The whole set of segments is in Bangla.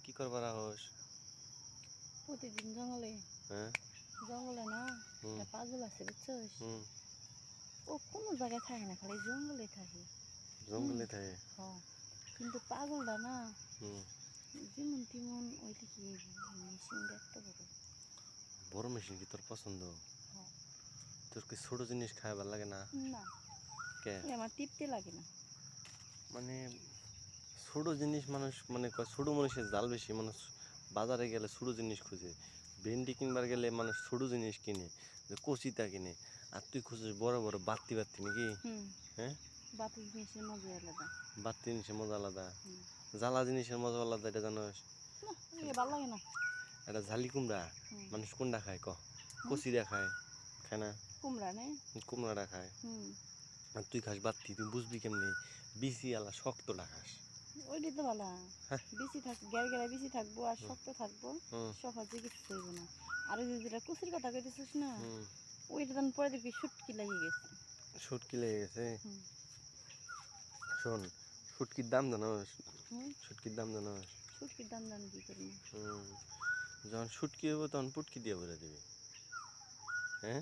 কি করবার আহস? প্রতিদিন জঙ্গলে হ্যাঁ। জঙ্গলে না হুম। একটা পাগল আছে বুঝছস? হুম। ও কোনো জায়গায় থাকে না, খালি জঙ্গলে থাকে। জঙ্গলে থাকে। হ, কিন্তু পাগলটা না হুম। যেমন তেমন ওইটা কি মেশিন দেখতে বড়। বড় মেশিন কি তোর পছন্দ? হ, তোর কি ছোট জিনিস খায় ভাল লাগে না? না কে? ওই আমার তৃপ্তি লাগে না। মানে ছোট জিনিস মানুষ মানে কয় ছোট মানুষের জাল বেশি, মানুষ বাজারে গেলে ছোট জিনিস খুঁজে। ভেন্ডি কিনবার গেলে মানুষ ছোট জিনিস কিনে, যে কচিটা কিনে। আর তুই খুঁজিস বড় বড় বাত্তি বাত্তি নাকি? হ্যাঁ। বাতি জিনিসের মজাই আলাদা। বাত্তি জিনিসের মজা আলাদা, হুম। জ্বালা জিনিসের মজা আলাদা, এটা জানোস? না এ ভালো লাগে না। এটা ঝালি কুমড়া হুম। মানুষ কোনটা খায় ক? হুম। কচিটা খায়, খায় না? কুমড়া নে। কুমড়াটা খায়। হুম। আর তুই খাস বাত্তি, তুই বুঝবি কেমনি? বিসি আলা শক্তটা খাস। ওইটাই তো ভালো। হ্যাঁ। বেশি থাক গের গেরা বেশি থাকবো আর হুম। শক্ত থাকবো, হুম। সহজে কিছু হইব না। আর ওই যে যেটা কুচির কথা কইতেছিস না, হুম। ওইটা তখন পরে দেখবি শুটকি লাগিয়ে গেছে। শুটকি লেগে গেছে। হুম। শোন, শুটকির দাম জানোস? হুম। শুটকির দাম জানোস? শুটকির দাম দাম কি করবো? হুম। যখন শুটকি হবো তখন পুটকি দিয়ে ভরে দিবি। হ্যাঁ।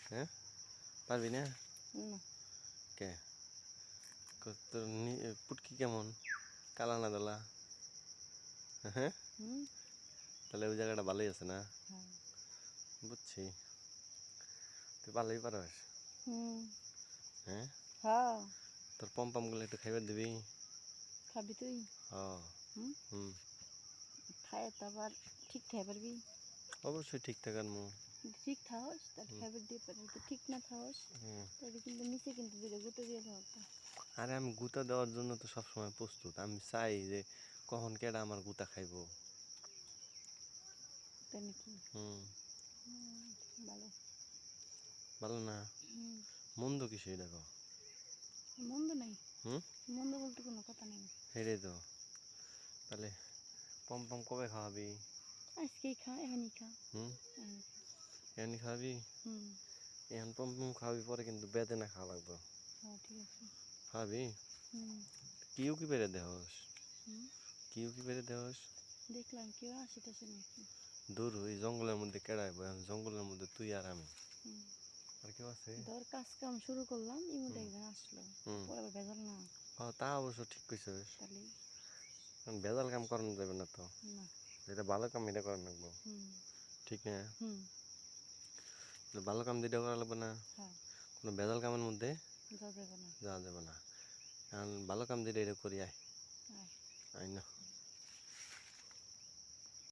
হ্যাঁ। পারবি না? না। কে? তোর পুটকি কেমন, কালা না দলা? হ্যাঁ। হুম। তাহলে ওই জায়গাটা ভালোই আছে না? হ্যাঁ। বুঝছি, তুই ভালোই পারস। হুম। হ্যাঁ। হ্যাঁ। তোর পম গুলো একটু খাইবার দিবি। খাবি তুই? হ্যাঁ। হুম। হুম। খায় তারপর ঠিক খাই পারবি? অবশ্যই ঠিক থাকার মু। যদি ঠিক থাকস তাহলে খাইবার দিয়ে পারবি, তো ঠিক না থাকস হুম। তাহলে কিন্তু নিচে কিন্তু দুটো গুঁতো দিয়ে থাকতো। আরে আমি গুতা দেওয়ার জন্য তো সবসময় প্রস্তুত, আমি চাই যে কখন কেডা আমার গুতা খাইবো। তাই নাকি? হুম। হুম, ভালো। ভালো না? হুম। মন্দ কিসে দেখো? মন্দ নাই, হুম। মন্দ বলতে কোনো কথা নেই। হেরে তো তাহলে পম কবে খাওয়াবি? আজকেই খা, এখনই খা, হুম। এখনই খা। এমনি খাওয়াবি? হুম। এখন পম খাওয়াবি, পরে কিন্তু বেদনা খাওয়া লাগবে। হ্যাঁ ঠিক আছে। খাওয়াবি? হুম। কিউ কি বেড়ে দেহস? হুম। কিউ কি বেড়ে দেহস? দেখলাম কেউ আসিতেছে নাকি। দূর ওই জঙ্গলের মধ্যে কেডাইব, জঙ্গলের মধ্যে তুই আর আমি, হুম। আর কেউ আছে? ধর কাজ কাম শুরু করলাম, এর মধ্যে হুম। একজন আসলো, হুম। পরে আবার ভেজাল না। তা অবশ্য ঠিক কইছিস। তাহলে ভেজাল কাম করানো যাবে না তো, না। যেটা ভালো কাম এটা করা লাগবো। হুম। ঠিক না? হুম। ভালো কাম যেটা করা লাগবে না, হ্যাঁ। কোনো ভেজাল কামের মধ্যে যা যাবে না। যাওয়া যাবে না। কারণ ভালো কাম যেটা এটা করি আয়। আয়। আয় না।